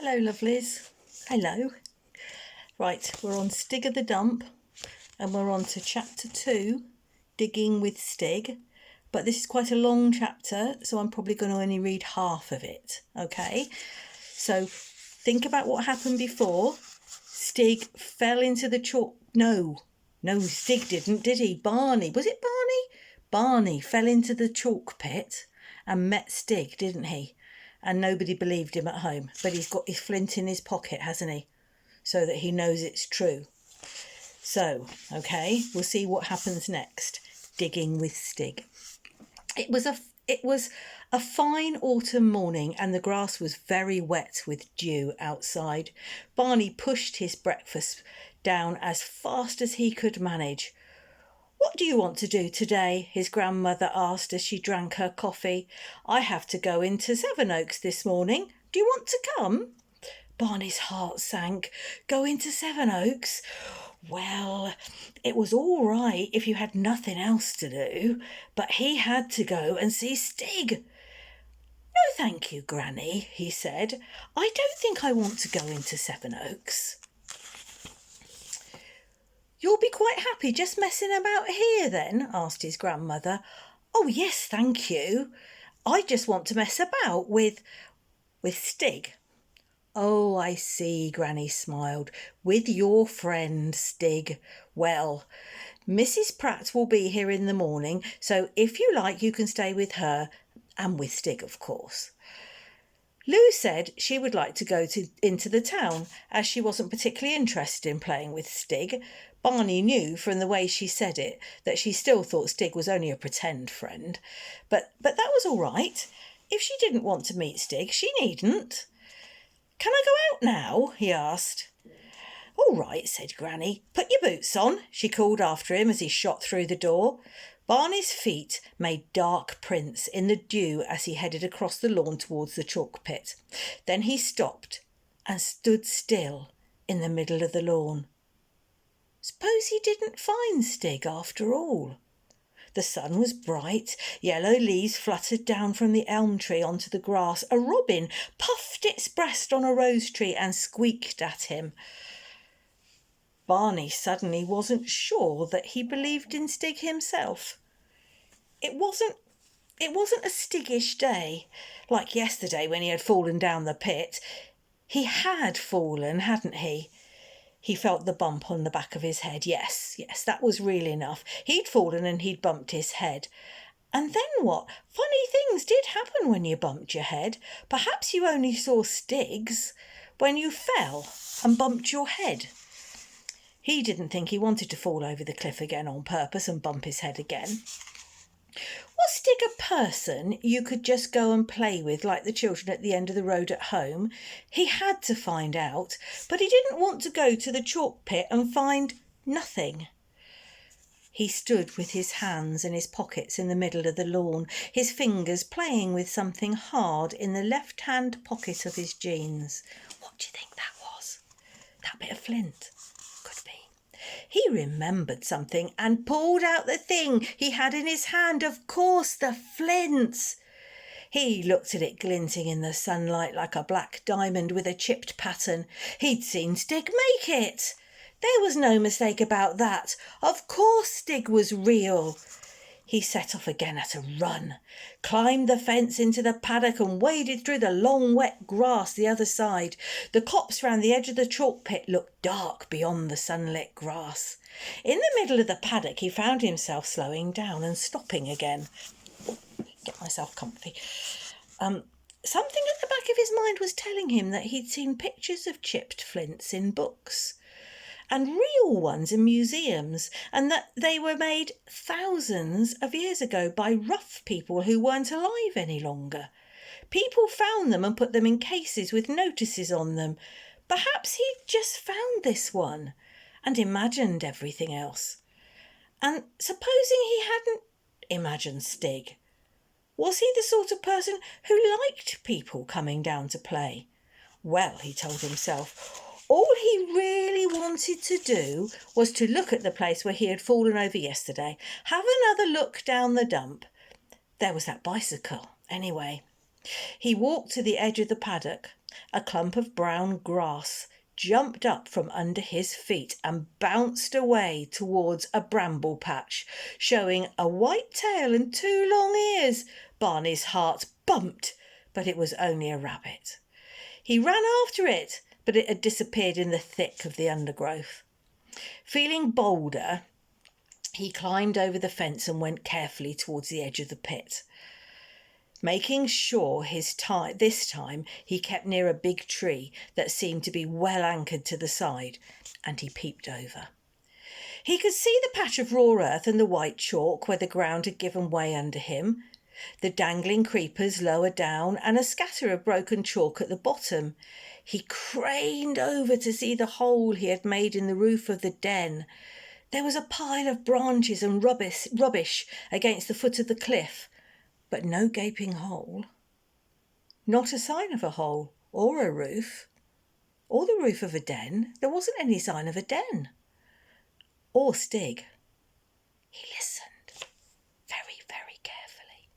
Hello, lovelies. Hello. Right, we're on Stig of the Dump and we're on to chapter 2, Digging with Stig. But this is quite a long chapter, so I'm probably going to only read half of it, okay? So think about what happened before. Stig fell into the chalk... No, Stig didn't, did he? Barney. Was it Barney? Barney fell into the chalk pit and met Stig, didn't he? And nobody believed him at home. But he's got his flint in his pocket, hasn't he? So that he knows it's true. So, okay, we'll see what happens next. Digging with Stig. It was a fine autumn morning and the grass was very wet with dew outside. Barney pushed his breakfast down as fast as he could manage. "What do you want to do today?" his grandmother asked as she drank her coffee. "I have to go into Sevenoaks this morning. Do you want to come?" Barney's heart sank. Go into Sevenoaks? Well, it was all right if you had nothing else to do, but he had to go and see Stig. "No, thank you, Granny," he said. "I don't think I want to go into Sevenoaks." "You'll be quite happy just messing about here then?" asked his grandmother. "Oh, yes, thank you. I just want to mess about with Stig." "Oh, I see," Granny smiled. "With your friend, Stig. Well, Mrs. Pratt will be here in the morning, so if you like you can stay with her, and with Stig, of course." Lou said she would like to go into the town, as she wasn't particularly interested in playing with Stig. Barney knew from the way she said it that she still thought Stig was only a pretend friend. But that was all right. If she didn't want to meet Stig, she needn't. "Can I go out now?" he asked. "All right," said Granny. "Put your boots on," she called after him as he shot through the door. Barney's feet made dark prints in the dew as he headed across the lawn towards the chalk pit. Then he stopped and stood still in the middle of the lawn. Suppose he didn't find Stig after all? The sun was bright, yellow leaves fluttered down from the elm tree onto the grass. A robin puffed its breast on a rose tree and squeaked at him. Barney suddenly wasn't sure that he believed in Stig himself. It wasn't a Stiggish day, like yesterday when he had fallen down the pit. He had fallen, hadn't he? He felt the bump on the back of his head. Yes, that was real enough. He'd fallen and he'd bumped his head. And then what? Funny things did happen when you bumped your head. Perhaps you only saw Stig's when you fell and bumped your head. He didn't think he wanted to fall over the cliff again on purpose and bump his head again. Was Stig a person you could just go and play with like the children at the end of the road at home? He had to find out, but he didn't want to go to the chalk pit and find nothing. He stood with his hands in his pockets in the middle of the lawn, his fingers playing with something hard in the left-hand pocket of his jeans. What do you think that was? That bit of flint? He remembered something and pulled out the thing he had in his hand. Of course, the flint. He looked at it glinting in the sunlight like a black diamond with a chipped pattern. He'd seen Stig make it. There was no mistake about that. Of course Stig was real. He set off again at a run, climbed the fence into the paddock and waded through the long wet grass the other side. The copse round the edge of the chalk pit looked dark beyond the sunlit grass. In the middle of the paddock he found himself slowing down and stopping again. Get myself comfy. Something at the back of his mind was telling him that he'd seen pictures of chipped flints in books and real ones in museums, and that they were made thousands of years ago by rough people who weren't alive any longer. People found them and put them in cases with notices on them. Perhaps he'd just found this one and imagined everything else. And supposing he hadn't imagined Stig, was he the sort of person who liked people coming down to play? Well, he told himself, all he really wanted to do was to look at the place where he had fallen over yesterday, have another look down the dump. There was that bicycle, anyway. He walked to the edge of the paddock. a clump of brown grass jumped up from under his feet and bounced away towards a bramble patch, showing a white tail and 2 long ears. Barney's heart bumped, but it was only a rabbit. He ran after it, but it had disappeared in the thick of the undergrowth. Feeling bolder, he climbed over the fence and went carefully towards the edge of the pit. Making sure this time he kept near a big tree that seemed to be well anchored to the side, and he peeped over. He could see the patch of raw earth and the white chalk where the ground had given way under him, the dangling creepers lower down, and a scatter of broken chalk at the bottom. He craned over to see the hole he had made in the roof of the den. There was a pile of branches and rubbish against the foot of the cliff, but no gaping hole. Not a sign of a hole, or a roof, or the roof of a den. There wasn't any sign of a den. Or Stig. He listened very, very carefully.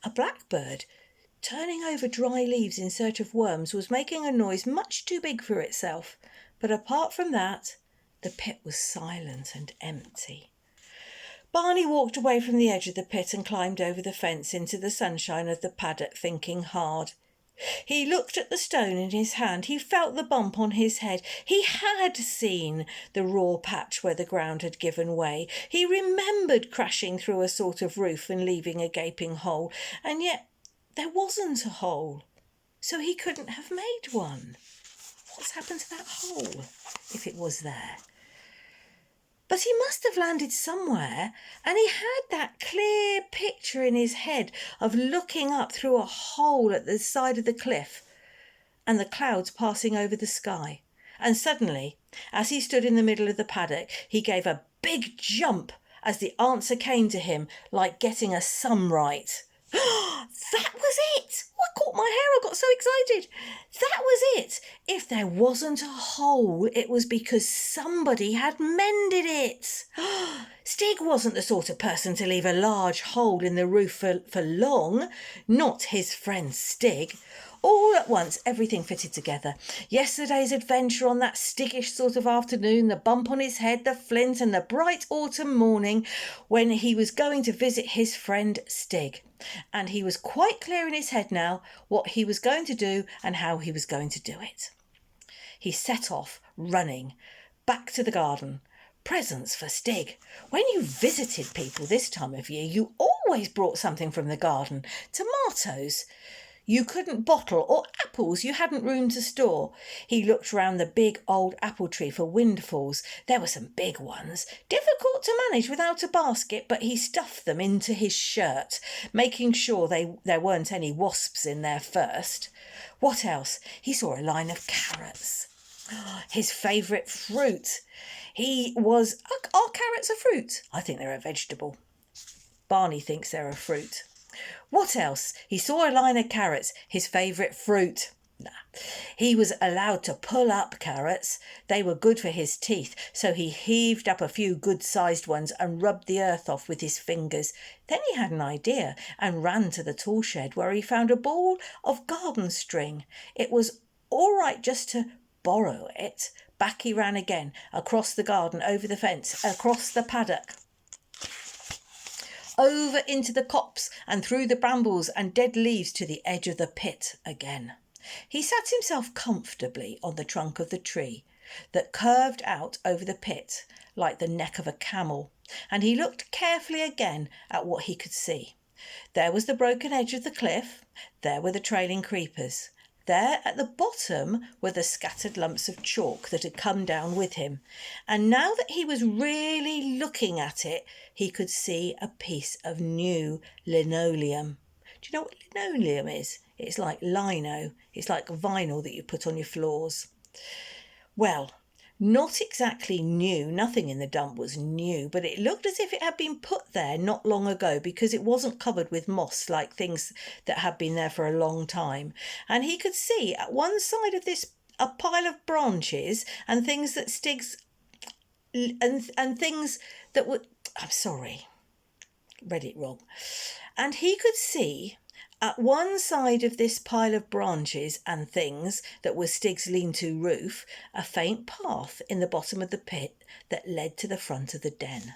A blackbird, turning over dry leaves in search of worms, was making a noise much too big for itself, but apart from that, the pit was silent and empty. Barney walked away from the edge of the pit and climbed over the fence into the sunshine of the paddock, thinking hard. He looked at the stone in his hand. He felt the bump on his head. He had seen the raw patch where the ground had given way. He remembered crashing through a sort of roof and leaving a gaping hole, and yet there wasn't a hole, so he couldn't have made one. What's happened to that hole, if it was there? But he must have landed somewhere, and he had that clear picture in his head of looking up through a hole at the side of the cliff and the clouds passing over the sky. And suddenly, as he stood in the middle of the paddock, he gave a big jump as the answer came to him, like getting a sum right. That was it! I caught my hair, I got so excited. That was it. If there wasn't a hole, it was because somebody had mended it. Stig wasn't the sort of person to leave a large hole in the roof for long. Not his friend Stig. All at once, everything fitted together. Yesterday's adventure on that Stiggish sort of afternoon, the bump on his head, the flint, and the bright autumn morning when he was going to visit his friend Stig. And he was quite clear in his head now what he was going to do and how he was going to do it. He set off, running, back to the garden. Presents for Stig. When you visited people this time of year, you always brought something from the garden. Tomatoes you couldn't bottle, or apples you hadn't room to store. He looked round the big old apple tree for windfalls. There were some big ones, difficult to manage without a basket, but he stuffed them into his shirt, making sure there weren't any wasps in there first. What else? He saw a line of carrots. His favourite fruit. Are carrots a fruit? I think they're a vegetable. Barney thinks they're a fruit. What else? He saw a line of carrots, his favourite fruit. He was allowed to pull up carrots. They were good for his teeth, so he heaved up a few good-sized ones and rubbed the earth off with his fingers. Then he had an idea and ran to the tool shed where he found a ball of garden string. It was all right just to borrow it. Back he ran again, across the garden, over the fence, across the paddock, over into the copse and through the brambles and dead leaves to the edge of the pit again. He sat himself comfortably on the trunk of the tree that curved out over the pit like the neck of a camel, and he looked carefully again at what he could see. There was the broken edge of the cliff. There were the trailing creepers. There at the bottom were the scattered lumps of chalk that had come down with him. And now that he was really looking at it, he could see a piece of new linoleum. Do you know what linoleum is? It's like lino. It's like vinyl that you put on your floors. Well, not exactly new. Nothing in the dump was new, but it looked as if it had been put there not long ago because it wasn't covered with moss like things that had been there for a long time. And he could see at one side of this a pile of branches and things that Stig's and things that were... I'm sorry, read it wrong. And he could see At one side of this pile of branches and things that was Stig's lean-to roof, a faint path in the bottom of the pit that led to the front of the den.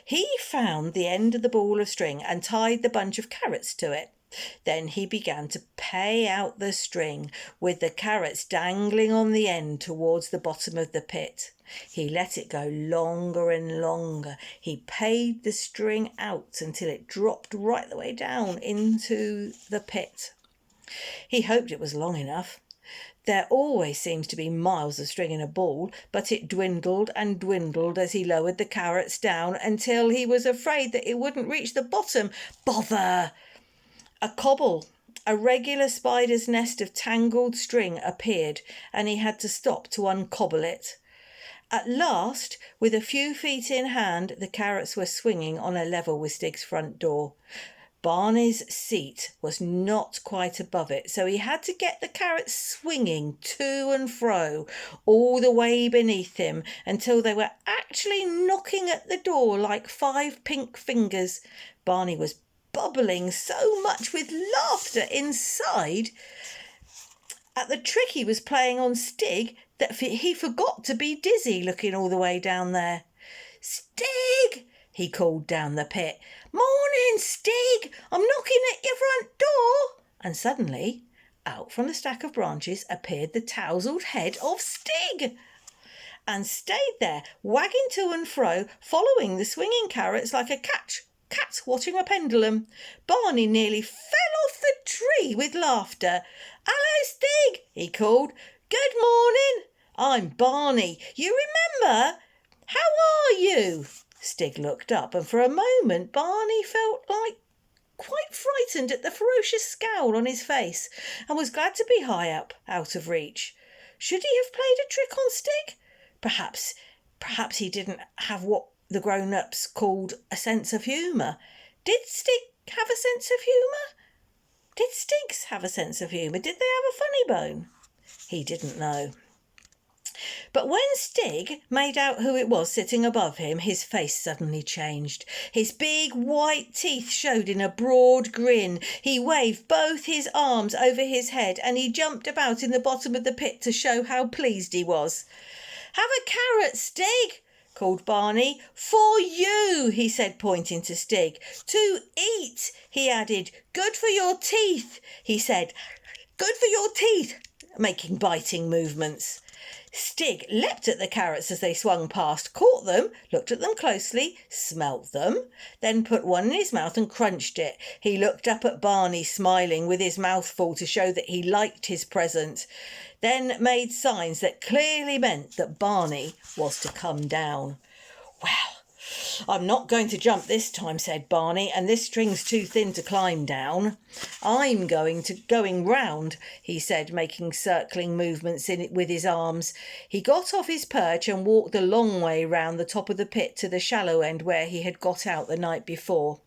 He found the end of the ball of string and tied the bunch of carrots to it. Then he began to pay out the string, with the carrots dangling on the end towards the bottom of the pit. He let it go longer and longer. He paid the string out until it dropped right the way down into the pit. He hoped it was long enough. There always seems to be miles of string in a ball, but it dwindled and dwindled as he lowered the carrots down until he was afraid that it wouldn't reach the bottom. Bother! A cobble, a regular spider's nest of tangled string, appeared, and he had to stop to uncobble it. At last, with a few feet in hand, the carrots were swinging on a level with Stig's front door. Barney's seat was not quite above it, so he had to get the carrots swinging to and fro all the way beneath him until they were actually knocking at the door like 5 pink fingers. Barney was bubbling so much with laughter inside at the trick he was playing on Stig that he forgot to be dizzy looking all the way down there. "Stig!" he called down the pit. "Morning, Stig! I'm knocking at your front door!" And suddenly, out from the stack of branches appeared the tousled head of Stig, and stayed there, wagging to and fro, following the swinging carrots like a cat watching a pendulum. Barney nearly fell off the tree with laughter. "Hello, Stig!" he called. "Good morning. I'm Barney. You remember? How are you?" Stig looked up, and for a moment Barney felt like quite frightened at the ferocious scowl on his face, and was glad to be high up, out of reach. Should he have played a trick on Stig? Perhaps he didn't have what the grown-ups called a sense of humour. Did Stig have a sense of humour? Did Stigs have a sense of humour? Did they have a funny bone? He didn't know. But when Stig made out who it was sitting above him, his face suddenly changed. His big white teeth showed in a broad grin. He waved both his arms over his head and he jumped about in the bottom of the pit to show how pleased he was. "Have a carrot, Stig," called Barney. "For you," he said, pointing to Stig. "To eat," he added. "Good for your teeth," he said. "Good for your teeth," making biting movements. Stig leapt at the carrots as they swung past, caught them, looked at them closely, smelt them, then put one in his mouth and crunched it. He looked up at Barney, smiling with his mouth full to show that he liked his present, then made signs that clearly meant that Barney was to come down. "Well, I'm not going to jump this time," said Barney, "and this string's too thin to climb down. I'm going round," he said, making circling movements in it with his arms. He got off his perch and walked a long way round the top of the pit to the shallow end where he had got out the night before.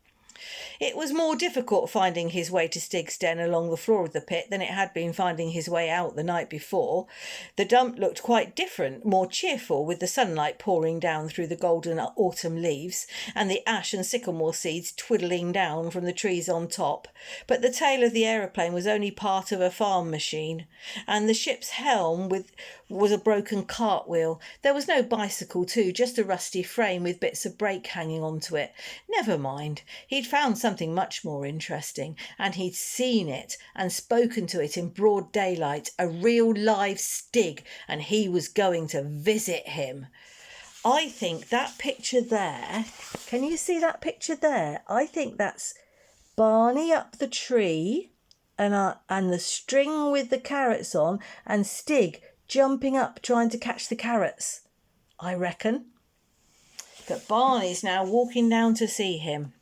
It was more difficult finding his way to Stig's den along the floor of the pit than it had been finding his way out the night before. The dump looked quite different, more cheerful, with the sunlight pouring down through the golden autumn leaves and the ash and sycamore seeds twiddling down from the trees on top. But the tail of the aeroplane was only part of a farm machine, and the ship's helm was a broken cartwheel. There was no bicycle too, just a rusty frame with bits of brake hanging onto it. Never mind, he'd found something much more interesting, and he'd seen it and spoken to it in broad daylight, a real live Stig, and he was going to visit him. I think that picture there, can you see that picture there? I think that's Barney up the tree and the string with the carrots on, and Stig jumping up trying to catch the carrots. I reckon that Barney's now walking down to see him,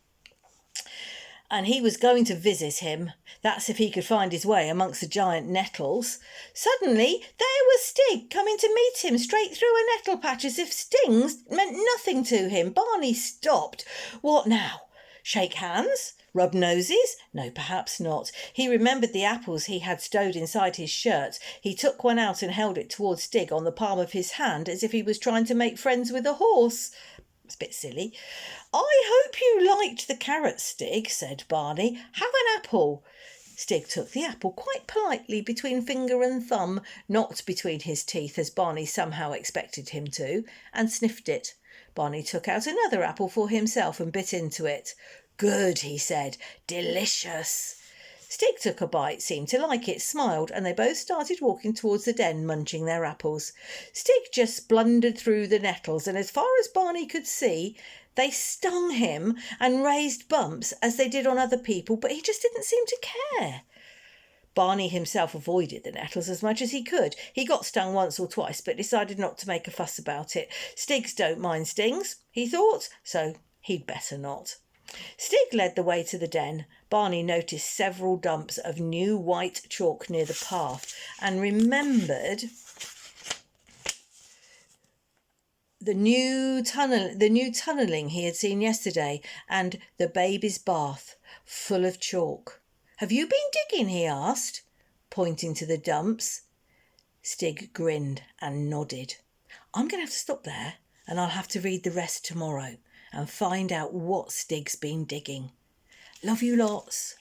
and he was going to visit him. That's if he could find his way amongst the giant nettles. Suddenly there was Stig coming to meet him straight through a nettle patch as if stings meant nothing to him. Barney stopped. What now? Shake hands? Rub noses? No, perhaps not. He remembered the apples he had stowed inside his shirt. He took one out and held it towards Stig on the palm of his hand as if he was trying to make friends with a horse. It's a bit silly. "I hope you liked the carrots, Stig," said Barney. "Have an apple." Stig took the apple quite politely between finger and thumb, not between his teeth as Barney somehow expected him to, and sniffed it. Barney took out another apple for himself and bit into it. "Good," he said. "Delicious." Stig took a bite, seemed to like it, smiled, and they both started walking towards the den, munching their apples. Stig just blundered through the nettles, and as far as Barney could see, they stung him and raised bumps as they did on other people, but he just didn't seem to care. Barney himself avoided the nettles as much as he could. He got stung once or twice, but decided not to make a fuss about it. Stigs don't mind stings, he thought, so he'd better not. Stig led the way to the den. Barney noticed several dumps of new white chalk near the path and remembered the new tunnelling he had seen yesterday and the baby's bath full of chalk. "Have you been digging?" he asked, pointing to the dumps. Stig grinned and nodded. "I'm going to have to stop there, and I'll have to read the rest tomorrow and find out what Stig's been digging. Love you lots."